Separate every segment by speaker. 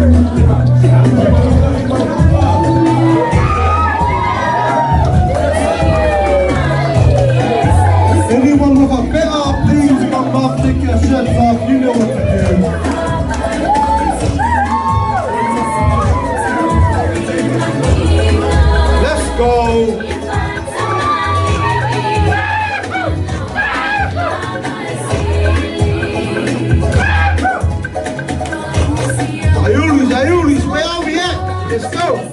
Speaker 1: Anyone with a better, please come up, take your shirts off, you know what to do. Let's go. Ayulis, where are we at? Let's go.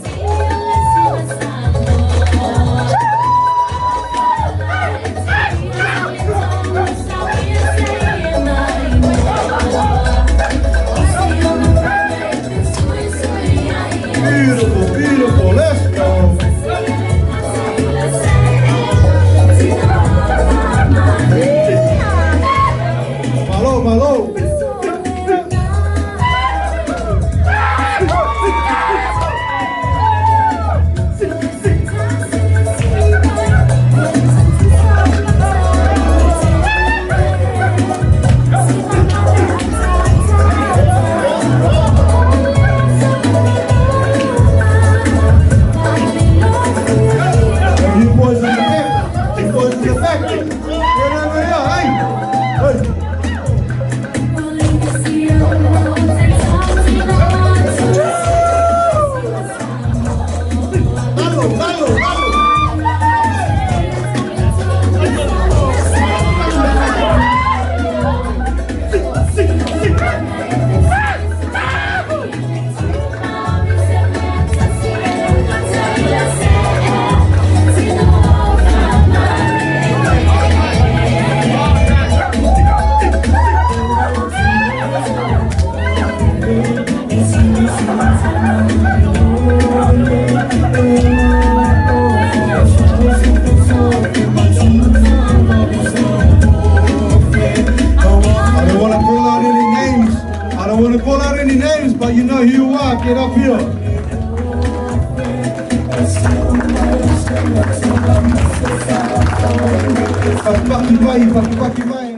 Speaker 1: Beautiful, beautiful, let's go. Malo. But you know who you are, get up here. Fuck you, bye.